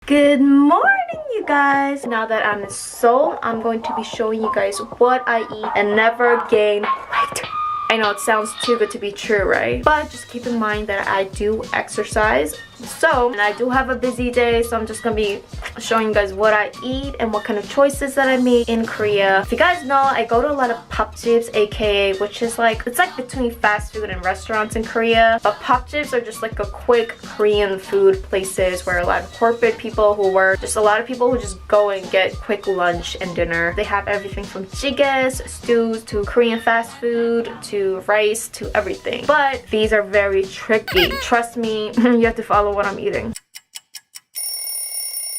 Good morning, you guys. Now that I'm in Seoul, I'm going to be showing you guys what I eat and never gain weight. I know it sounds too good to be true, right? But just keep in mind that I do exercise. And I do have a busy day, so I'm just gonna be showing you guys what I eat and what kind of choices that I make in Korea. If you guys know, I go to a lot of popjibs, aka which is like, it's like between fast food and restaurants in Korea. But popjibs are just like a quick Korean food places where a lot of corporate people who work, just a lot of people who just go and get quick lunch and dinner. They have everything from jigaes, stews, to Korean fast food, to rice, to everything. But these are very tricky. Trust me, you have to follow what I'm eating.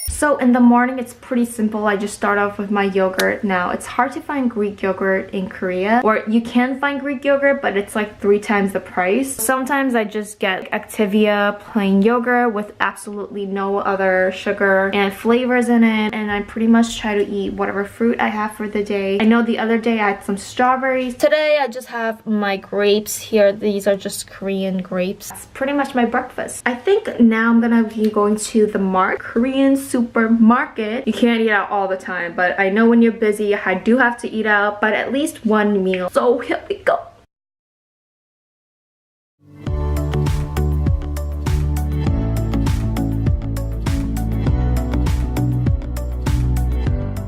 So in the morning, it's pretty simple. I just start off with my yogurt. Now, it's hard to find Greek yogurt in Korea, or you can find Greek yogurt, but it's like 3 times the price. Sometimes I just get Activia plain yogurt with absolutely no other sugar and flavors in it, and I pretty much try to eat whatever fruit I have for the day. I know the other day I had some strawberries. Today, I just have my grapes here. These are just Korean grapes. That's pretty much my breakfast. I think now I'm gonna be going to the Mart Korean supermarket. You can't eat out all the time, but I know when you're busy, I do have to eat out, but at least one meal. So here we go.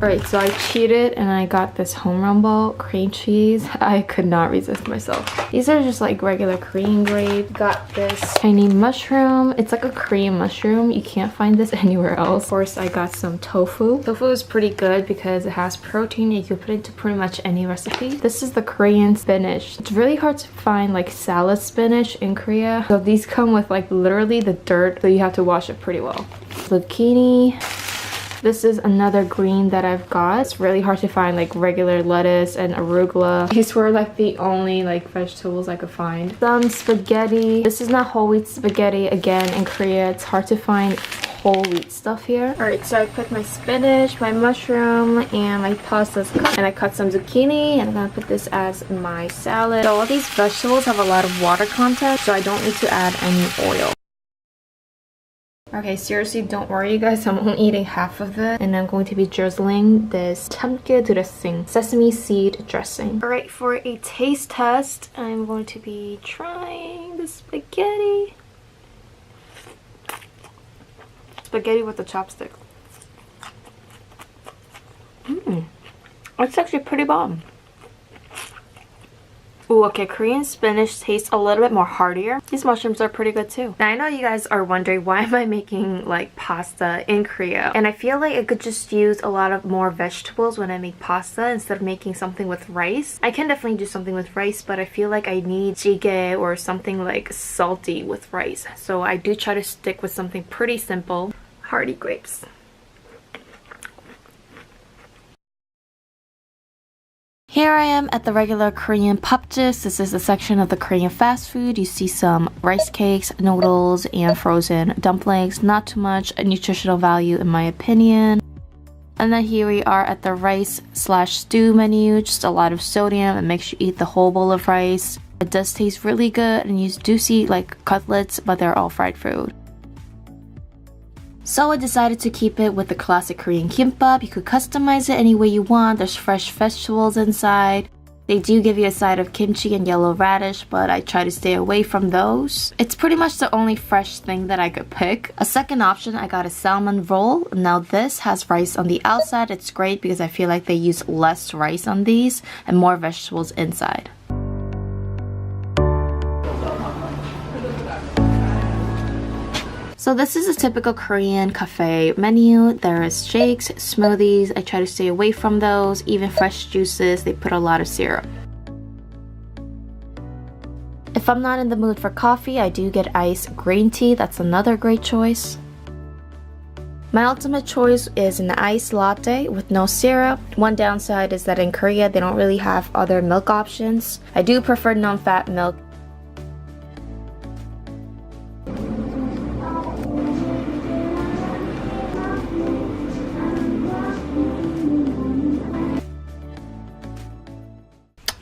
Alright, so I cheated and I got this home run ball cream cheese. I could not resist myself. These are just like regular Korean grape. Got this tiny mushroom. It's like a Korean mushroom. You can't find this anywhere else. Of course, I got some tofu. Tofu is pretty good because it has protein. You can put it into pretty much any recipe. This is the Korean spinach. It's really hard to find like salad spinach in Korea. So these come with like literally the dirt, so you have to wash it pretty well. Zucchini. This is another green that I've got. It's really hard to find like regular lettuce and arugula. These were like the only like vegetables I could find. Some spaghetti. This is not whole wheat spaghetti. Again, in Korea, it's hard to find whole wheat stuff here. Alright, so I put my spinach, my mushroom, and my pasta's cut. And I cut some zucchini, and I'm gonna put this as my salad. So all these vegetables have a lot of water content, so I don't need to add any oil. Okay, seriously, don't worry you guys, I'm only eating half of it, and I'm going to be drizzling this chamgye dressing, sesame seed dressing. Alright, for a taste test, I'm going to be trying the spaghetti. Spaghetti with the chopstick. It's actually pretty bomb. Ooh, okay, Korean spinach tastes a little bit more heartier. These mushrooms are pretty good too. Now, I know you guys are wondering, why am I making like pasta in Korea? And I feel like I could just use a lot of more vegetables when I make pasta instead of making something with rice. I can definitely do something with rice, but I feel like I need jjigae or something like salty with rice. So I do try to stick with something pretty simple. Hearty grapes. Here I am at the regular Korean popjibs. This is the section of the Korean fast food. You see some rice cakes, noodles, and frozen dumplings. Not too much nutritional value in my opinion. And then here we are at the rice/stew menu. Just a lot of sodium. It makes you eat the whole bowl of rice. It does taste really good, and you do see like cutlets, but they're all fried food. So I decided to keep it with the classic Korean kimbap. You could customize it any way you want. There's fresh vegetables inside. They do give you a side of kimchi and yellow radish, but I try to stay away from those. It's pretty much the only fresh thing that I could pick. A second option, I got a salmon roll. Now this has rice on the outside. It's great because I feel like they use less rice on these and more vegetables inside. So this is a typical Korean cafe menu. There is shakes, smoothies. I try to stay away from those. Even fresh juices, they put a lot of syrup. If I'm not in the mood for coffee, I do get iced green tea. That's another great choice. My ultimate choice is an iced latte with no syrup. One downside is that in Korea, they don't really have other milk options. I do prefer non-fat milk.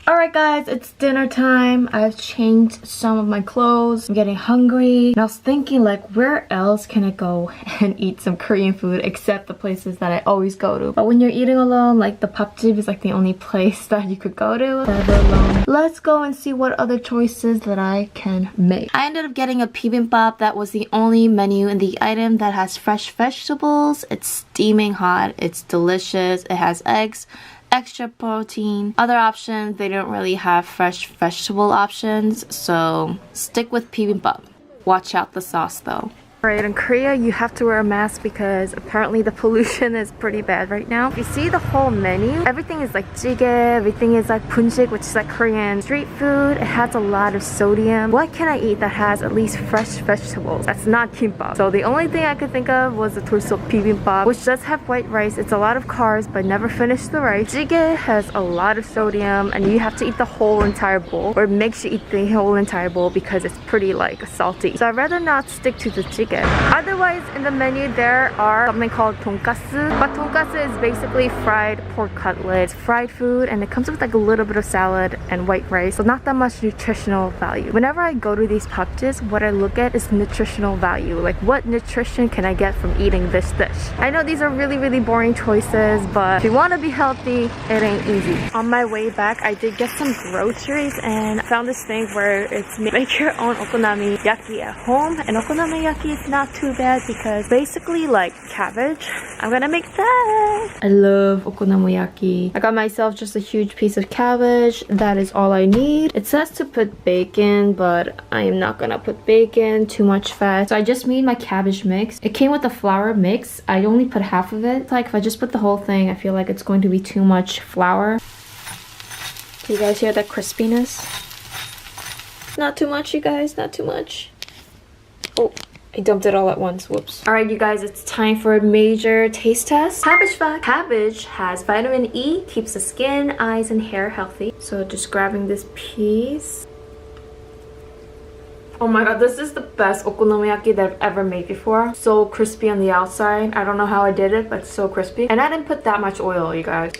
Alright guys, it's dinner time. I've changed some of my clothes. I'm getting hungry. And I was thinking like, where else can I go and eat some Korean food except the places that I always go to? But when you're eating alone, like the papjip is like the only place that you could go to. Never alone. Let's go and see what other choices that I can make. I ended up getting a bibimbap. That was the only menu in the item that has fresh vegetables. It's steaming hot. It's delicious. It has eggs, extra protein. Other options, they don't really have fresh vegetable options, so stick with bibimbap. Watch out the sauce though. Alright, in Korea you have to wear a mask because apparently the pollution is pretty bad right now. If you see the whole menu, everything is like jjigae, everything is like bunjik, which is like Korean street food. It has a lot of sodium. What can I eat that has at least fresh vegetables? That's not kimbap. So the only thing I could think of was the torso bibimbap, which does have white rice. It's a lot of carbs, but never finish the rice. Jjigae has a lot of sodium and you have to eat the whole entire bowl, or make sure you eat the whole entire bowl because it's pretty like salty. So I'd rather not stick to the jjigae. Otherwise, in the menu there are something called tonkatsu. But tonkatsu is basically fried pork cutlets, fried food, and it comes with like a little bit of salad and white rice, so not that much nutritional value. Whenever I go to these papjips, what I look at is nutritional value. Like, what nutrition can I get from eating this dish? I know these are really boring choices, but if you want to be healthy, it ain't easy. On my way back, I did get some groceries and I found this thing where it's make your own okonomiyaki at home. And okonomiyaki is not too bad because basically like cabbage. I'm gonna make that. I love okonomiyaki. I got myself just a huge piece of cabbage. That is all I need. It says to put bacon, but I am not gonna put bacon, too much fat. So I just made my cabbage mix. It came with a flour mix. I only put half of it. It's like if I just put the whole thing, I feel like it's going to be too much flour. Do you guys hear that crispiness? Not too much, you guys, not too much. Oh, I dumped it all at once. Whoops. Alright, you guys, it's time for a major taste test. Cabbage fact. Cabbage has vitamin E, keeps the skin, eyes, and hair healthy. So just grabbing this piece. Oh my god, this is the best okonomiyaki that I've ever made before. So crispy on the outside. I don't know how I did it, but it's so crispy. And I didn't put that much oil, you guys.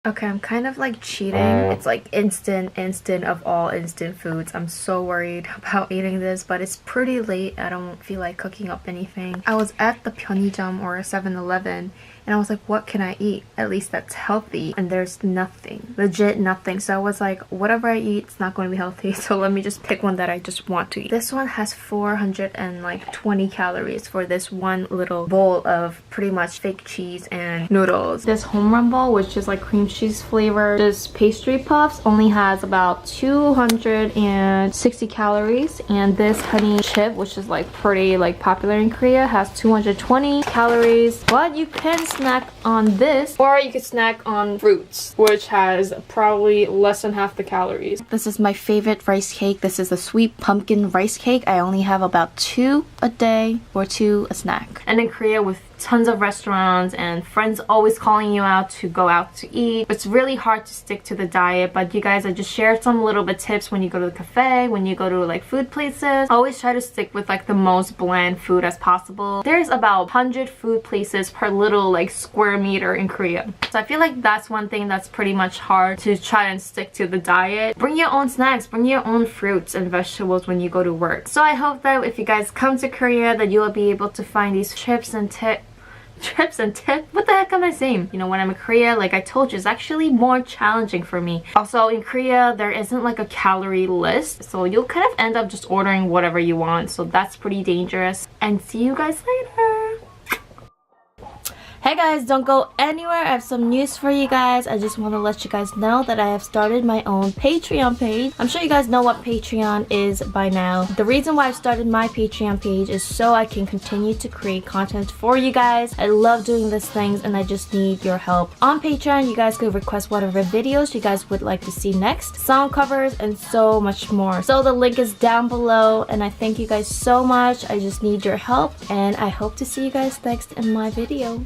Okay, I'm kind of like cheating. It's like instant of all instant foods. I'm so worried about eating this, but it's pretty late. I don't feel like cooking up anything. I was at the Pyeonijam or 7-Eleven and I was like, what can I eat? At least that's healthy. And there's nothing. Legit nothing. So I was like, whatever I eat, it's not going to be healthy. So let me just pick one that I just want to eat. This one has 420 calories for this one little bowl of pretty much fake cheese and noodles. This home run bowl, which is like cream cheese flavor, this pastry puffs only has about 260 calories. And this honey chip, which is like pretty like popular in Korea, has 220 calories. But you can snack on this, or you could snack on fruits, which has probably less than half the calories. This is my favorite rice cake. This is a sweet pumpkin rice cake. I only have about 2 a day or 2 a snack. And in Korea, with tons of restaurants and friends always calling you out to go out to eat, it's really hard to stick to the diet. But you guys, I just shared some little bit tips when you go to the cafe, when you go to like food places. Always try to stick with like the most bland food as possible. There's about 100 food places per little like square meter in Korea. So I feel like that's one thing that's pretty much hard to try and stick to the diet. Bring your own snacks, bring your own fruits and vegetables when you go to work. So I hope that if you guys come to Korea that you'll be able to find these tips and tips. What the heck am I saying? You know, when I'm in Korea, like I told you, it's actually more challenging for me. Also, in Korea, there isn't like a calorie list, so you'll kind of end up just ordering whatever you want. So that's pretty dangerous. And see you guys later. Hey guys, don't go anywhere. I have some news for you guys. I just want to let you guys know that I have started my own Patreon page. I'm sure you guys know what Patreon is by now. The reason why I've started my Patreon page is so I can continue to create content for you guys. I love doing these things and I just need your help. On Patreon, you guys could request whatever videos you guys would like to see next, song covers, and so much more. So the link is down below and I thank you guys so much. I just need your help and I hope to see you guys next in my video.